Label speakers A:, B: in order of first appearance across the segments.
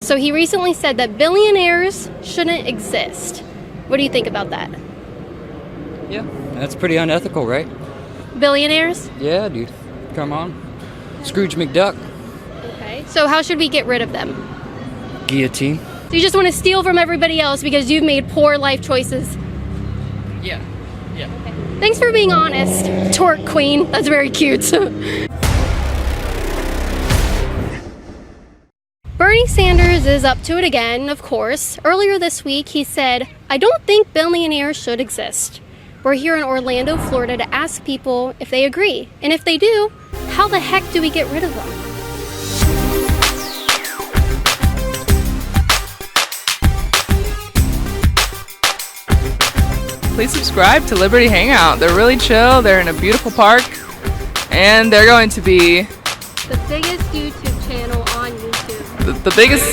A: So he recently said that billionaires shouldn't exist. What do you think about that?
B: Yeah, that's pretty unethical, right?
A: Billionaires?
B: Yeah, dude. Come on. Scrooge McDuck.
A: Okay. So how should we get rid of them?
B: Guillotine.
A: So you just want to steal from everybody else because you've made poor life choices?
B: Yeah. Yeah.
A: Okay. Thanks for being honest, Torque Queen. That's very cute. Bernie Sanders is up to it again, of course. Earlier this week, he said, "I don't think billionaires should exist." We're here in Orlando, Florida to ask people if they agree. And if they do, how the heck do we get rid of them?
C: Please subscribe to Liberty Hangout. They're really chill, they're in a beautiful park, and they're going to be
A: The biggest YouTube channel on YouTube.
C: the biggest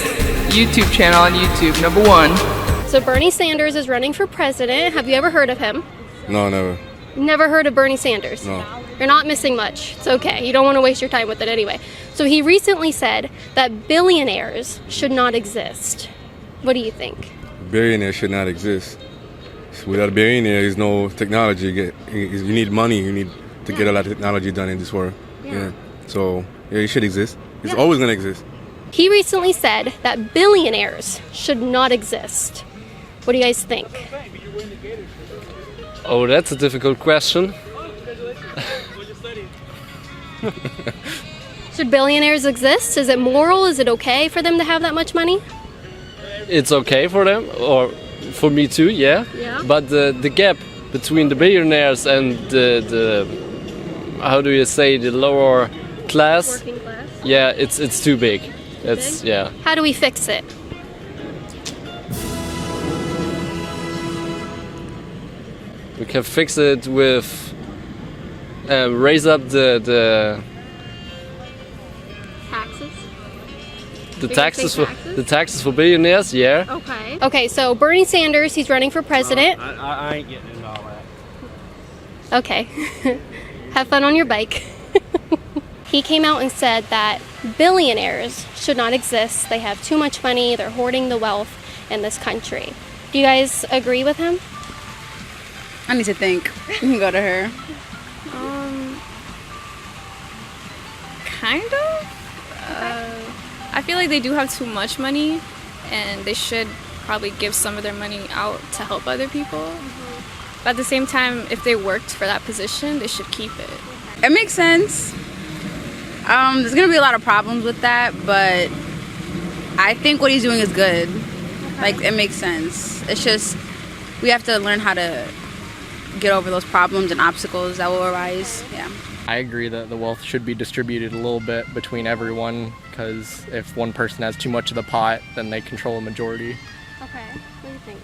C: YouTube channel on YouTube, #1.
A: So Bernie Sanders is running for president. Have you ever heard of him?
D: No, never.
A: Never heard of Bernie Sanders?
D: No.
A: You're not missing much. It's okay. You don't want to waste your time with it anyway. So he recently said that billionaires should not exist. What do you think?
D: Billionaire should not exist. Without a billionaire, there's no technology. You need money. You need to get a lot of technology done in this world. Yeah. So, yeah, it should exist. It's always going to exist.
A: He recently said that billionaires should not exist. What do you guys think?
E: Oh, that's a difficult question.
A: Should billionaires exist? Is it moral? Is it okay for them to have that much money?
E: It's okay for them, or for me too, yeah. But the gap between the billionaires and the how do you say, the lower class?
A: Working class?
E: Yeah, it's too big. It's yeah.
A: How do we fix it?
E: We can fix it with raise up the
A: Taxes?
E: the taxes for billionaires. Yeah.
A: Okay. Okay, so Bernie Sanders, he's running for president.
F: I ain't getting into all that.
A: Okay. Have fun on your bike. He came out and said that billionaires should not exist. They have too much money. They're hoarding the wealth in this country. Do you guys agree with him?
G: I need to think. You can go to her.
H: Kind of. I feel like they do have too much money, and they should probably give some of their money out to help other people. But at the same time, if they worked for that position, they should keep it.
G: It makes sense. There's gonna be a lot of problems with that, but I think what he's doing is good. Like, it makes sense. It's just we have to learn how to get over those problems and obstacles that will arise. Yeah.
I: I agree that the wealth should be distributed a little bit between everyone, because if one person has too much of the pot, then they control a majority.
A: Okay. What do you think?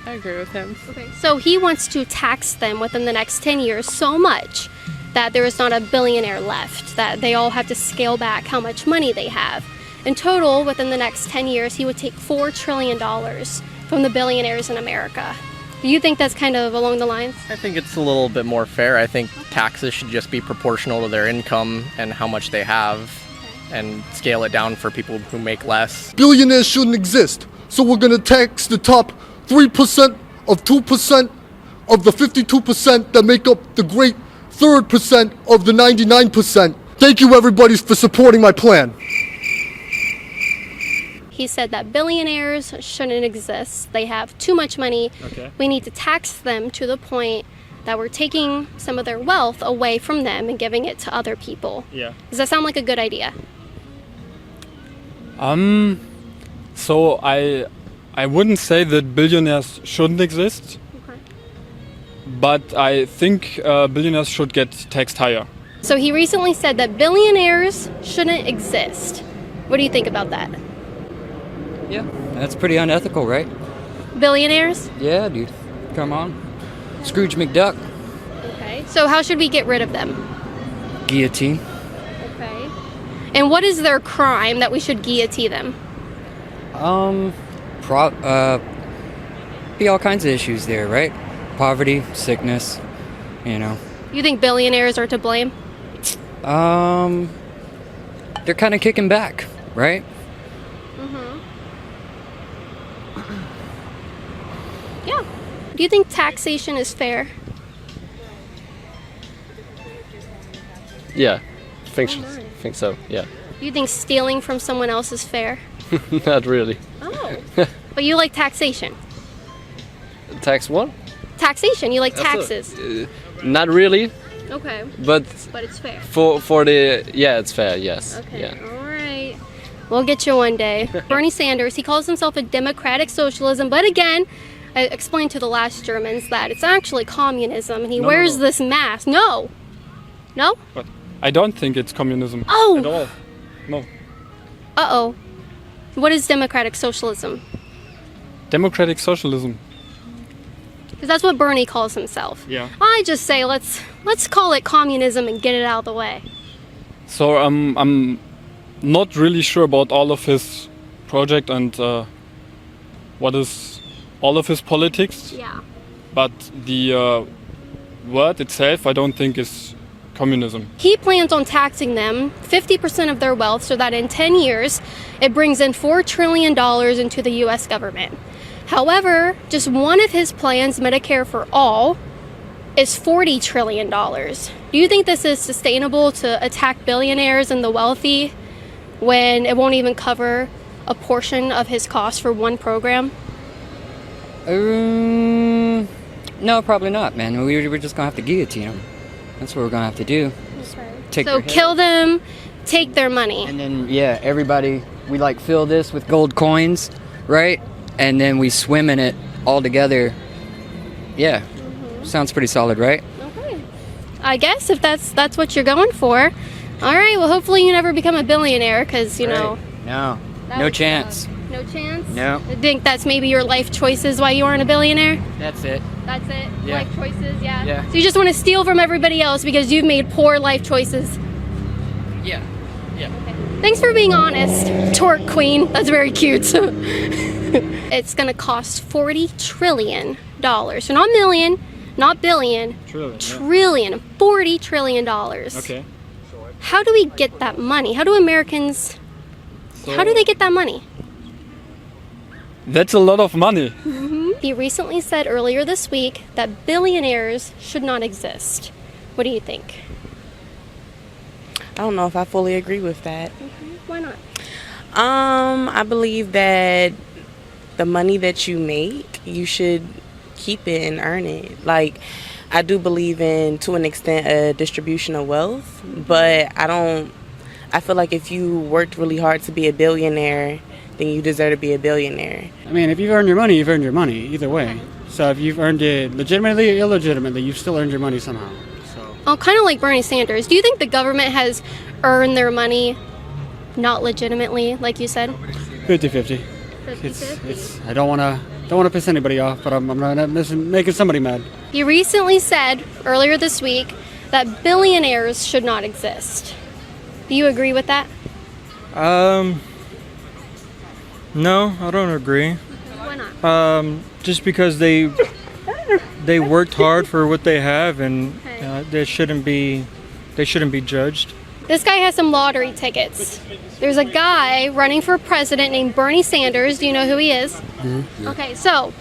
C: I agree with him.
A: Okay. So he wants to tax them within the next 10 years so much that there is not a billionaire left, that they all have to scale back how much money they have. In total, within the next 10 years, he would take $4 trillion from the billionaires in America. Do you think that's kind of along the lines?
I: I think it's a little bit more fair. I think taxes should just be proportional to their income and how much they have, and scale it down for people who make less.
J: Billionaires shouldn't exist, so we're gonna tax the top 3% of 2% of the 52% that make up the great 3% of the 99%. Thank you everybody for supporting my plan.
A: He said that billionaires shouldn't exist. They have too much money.
F: Okay.
A: We need to tax them to the point that we're taking some of their wealth away from them and giving it to other people.
F: Yeah.
A: Does that sound like a good idea?
K: So I wouldn't say that billionaires shouldn't exist, but I think billionaires should get taxed higher.
A: So he recently said that billionaires shouldn't exist. What do you think about that?
B: Yeah, that's pretty unethical, right?
A: Billionaires?
B: Yeah, dude. Come on. Scrooge McDuck.
A: Okay. So how should we get rid of them?
B: Guillotine.
A: Okay. And what is their crime that we should guillotine them?
B: Be all kinds of issues there, right? Poverty, sickness, you know.
A: You think billionaires are to blame?
B: They're kind of kicking back, right?
A: Yeah. Do you think taxation is fair?
E: Yeah, think so. Yeah,
A: Do you think stealing from someone else is fair?
E: not really.
A: Oh. But you like taxation.
E: Tax what?
A: Taxation, you like taxes.
E: Not really,
A: Okay.
E: but
A: But it's fair.
E: for the it's fair. Yes.
A: Okay.
E: Yeah.
A: All right. We'll get you one day. Bernie Sanders, he calls himself a democratic socialism, but again, I explained to the last Germans that it's actually communism, and he wears this mask. No. No?
K: But I don't think it's communism
A: Oh.
K: at all. No.
A: Uh-oh. What is democratic socialism?
K: Democratic socialism.
A: Because that's what Bernie calls himself.
K: Yeah.
A: I just say let's call it communism and get it out of the way.
K: So I'm not really sure about all of his project and what is all of his politics.
A: Yeah.
K: But the word itself, I don't think is communism.
A: He plans on taxing them 50% of their wealth so that in 10 years it brings in $4 trillion into the US government. However, just one of his plans, Medicare for All, is $40 trillion. Do you think this is sustainable to attack billionaires and the wealthy when it won't even cover a portion of his cost for one program?
B: No, probably not, man. We're just gonna have to guillotine them. That's what we're gonna have to do. Take
A: So
B: their
A: kill them, take their money.
B: And then, everybody, we like fill this with gold coins, right? And then we swim in it all together. Yeah, sounds pretty solid, right?
A: Okay. I guess if that's what you're going for. All right, well, hopefully you never become a billionaire because,
B: No,
A: that
B: no
A: would
B: chance.
A: suck. No chance?
B: No.
A: I think that's maybe your life choices why you aren't a billionaire?
B: That's it.
A: That's it?
B: Yeah.
A: Life choices, yeah.
B: Yeah.
A: So you just want to steal from everybody else because you've made poor life choices.
B: Yeah. Yeah.
A: Thanks for being honest, Torque Queen. That's very cute. It's going to cost $40 trillion. So not million, not billion. Trillion. $40 trillion.
K: Okay.
A: How do we get that money? How do Americans, how do they get that money?
K: That's a lot of money.
A: He recently said earlier this week that billionaires should not exist. What do you think?
L: I don't know if I fully agree with that.
A: Why not?
L: I believe that the money that you make, you should keep it and earn it. Like, I do believe in, to an extent, a distribution of wealth, but I feel like if you worked really hard to be a billionaire, then you deserve to be a billionaire.
F: I mean, if you've earned your money, you've earned your money, either way. So if you've earned it legitimately or illegitimately, you've still earned your money somehow. So.
A: Oh, kind of like Bernie Sanders. Do you think the government has earned their money not legitimately, like you said?
F: 50-50. It's. I don't want to piss anybody off, but I'm not making somebody mad.
A: He recently said earlier this week that billionaires should not exist. Do you agree with that?
M: No, I don't agree.
A: Why not?
M: Just because they worked hard for what they have, and they shouldn't be judged.
A: This guy has some lottery tickets. There's a guy running for president named Bernie Sanders. Do you know who he is?
J: Mm-hmm.
A: Okay, so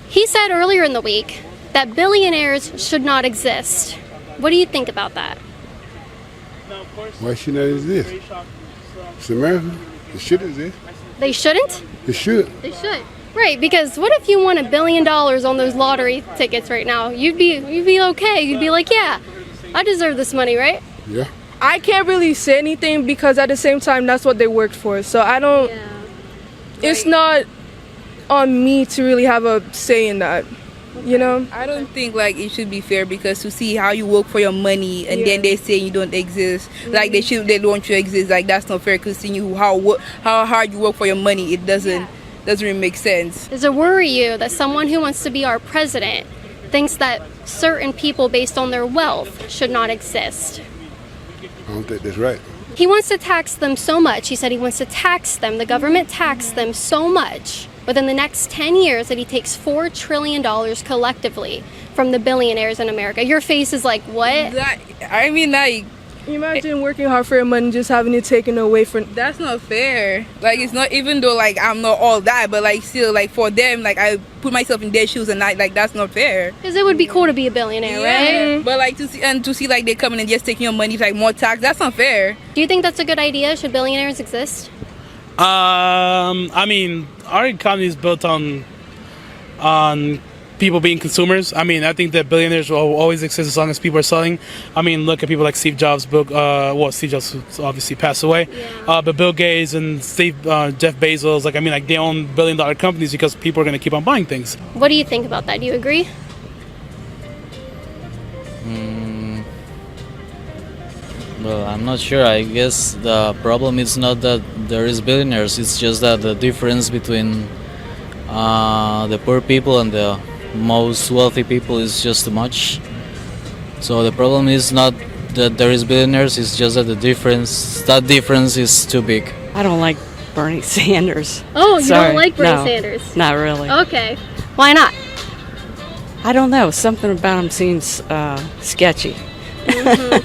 A: he said earlier in the week that billionaires should not exist. What do you think about that?
N: Why should not exist? It's America. It should exist.
A: They shouldn't?
N: It should.
A: They should. Right, because what if you won $1 billion on those lottery tickets right now? You'd be okay. You'd be like, yeah, I deserve this money, right?
N: Yeah.
O: I can't really say anything because at the same time that's what they worked for. So I don't it's not on me to really have a say in that. You know?
G: I don't think like it should be fair because to see how you work for your money and then they say you don't exist, like they don't want you to exist, like that's not fair because seeing you how hard you work for your money, it doesn't really make sense.
A: Does it worry you that someone who wants to be our president thinks that certain people based on their wealth should not exist?
N: I don't think that's right.
A: He wants to tax them so much. He said he wants to tax them, the government tax them so much within the next 10 years that he takes $4 trillion collectively from the billionaires in America. Your face is like, what?
G: I mean, like,
O: Imagine working hard for your money, just having it taken away from.
G: That's not fair. Like, it's not, even though like I'm not all that, but like still, like for them, like I put myself in their shoes and like that's not fair.
A: Because it would be cool to be a billionaire, right?
G: But like to see like they coming and just taking your money, like more tax, that's not fair.
A: Do you think that's a good idea? Should billionaires exist?
P: I mean, our economy is built on people being consumers. I mean, I think that billionaires will always exist as long as people are selling. I mean, look at people like Steve Jobs. Steve Jobs obviously passed away, but Bill Gates and Jeff Bezos, they own billion-dollar companies because people are going to keep on buying things.
A: What do you think about that? Do you agree?
Q: Well, I'm not sure. I guess the problem is not that there is billionaires. It's just that the difference between the poor people and the most wealthy people is just too much. So the problem is not that there is billionaires. It's just that that difference is too big.
R: I don't like Bernie Sanders.
A: Oh, you
R: Sorry.
A: don't like Bernie
R: No,
A: Sanders?
R: Not really.
A: Okay. Why not?
R: I don't know. Something about him seems sketchy.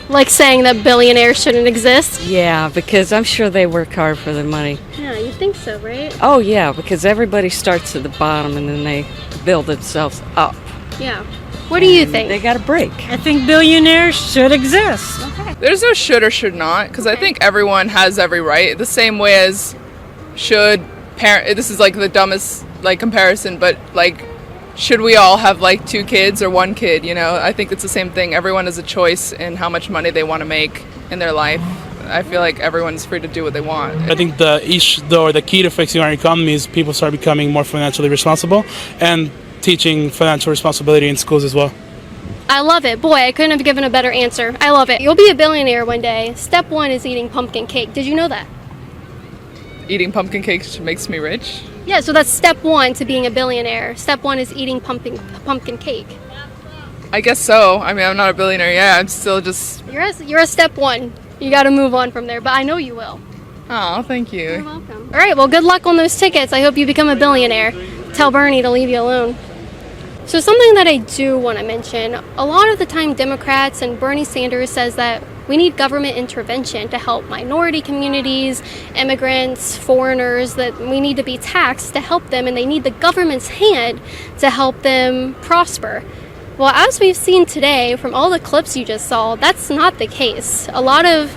A: Like saying that billionaires shouldn't exist?
R: Yeah, because I'm sure they work hard for their money.
A: Yeah, you think so, right?
R: Oh, yeah, because everybody starts at the bottom and then they build themselves up.
A: Yeah. What do you think?
R: They got a break.
S: I think billionaires should exist.
A: Okay.
C: There's no should or should not, because I think everyone has every right. The same way as should parent. This is like the dumbest comparison, but should we all have 2 kids or 1 kid? You know, I think it's the same thing. Everyone has a choice in how much money they want to make in their life. I feel like everyone's free to do what they want.
P: I think the key to fixing our economy is people start becoming more financially responsible and teaching financial responsibility in schools as well.
A: I love it. Boy, I couldn't have given a better answer. I love it. You'll be a billionaire one day. Step 1 is eating pumpkin cake. Did you know that?
C: Eating pumpkin cake makes me rich?
A: Yeah, so that's step 1 to being a billionaire. Step 1 is eating pumpkin cake.
C: I guess so. I mean, I'm not a billionaire yet. I'm still just...
A: You're a step 1. You got to move on from there, but I know you will.
C: Oh, thank you.
A: You're welcome. All right, well, good luck on those tickets. I hope you become a billionaire. Tell Bernie to leave you alone. So something that I do want to mention, a lot of the time Democrats and Bernie Sanders says that we need government intervention to help minority communities, immigrants, foreigners, that we need to be taxed to help them, and they need the government's hand to help them prosper. Well, as we've seen today from all the clips you just saw, that's not the case. A lot of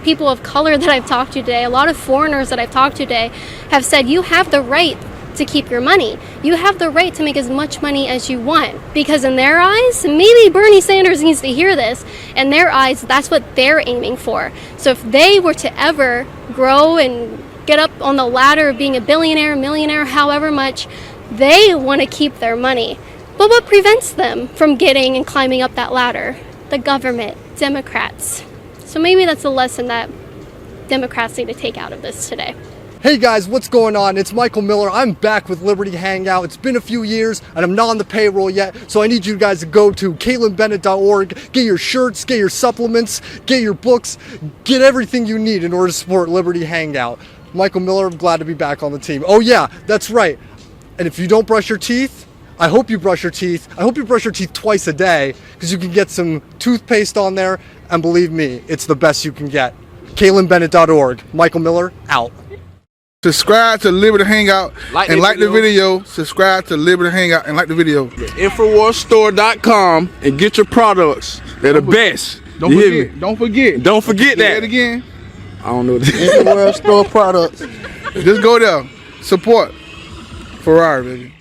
A: people of color that I've talked to today, a lot of foreigners that I've talked to today have said you have the right to keep your money. You have the right to make as much money as you want, because in their eyes, maybe Bernie Sanders needs to hear this, in their eyes, that's what they're aiming for. So if they were to ever grow and get up on the ladder of being a billionaire, millionaire, however much, they want to keep their money. But what prevents them from getting and climbing up that ladder? The government, Democrats. So maybe that's a lesson that Democrats need to take out of this today.
J: Hey guys, what's going on? It's Michael Miller. I'm back with Liberty Hangout. It's been a few years and I'm not on the payroll yet, so I need you guys to go to KaitlinBennett.org, get your shirts, get your supplements, get your books, get everything you need in order to support Liberty Hangout. Michael Miller, I'm glad to be back on the team. Oh yeah, that's right. And if you don't brush your teeth, I hope you brush your teeth. I hope you brush your teeth twice a day, because you can get some toothpaste on there, and believe me, it's the best you can get. KaitlinBennett.org. Michael Miller, out.
T: Subscribe to Liberty Hangout and like the video. Subscribe to Liberty Hangout and like the video.
U: InfoWarsStore.com and get your products. They're the best.
T: Don't forget. Don't forget.
U: Don't forget that.
T: Say it again.
U: I don't know.
T: InfoWarsStore products. Just go there. Support Ferrari, baby.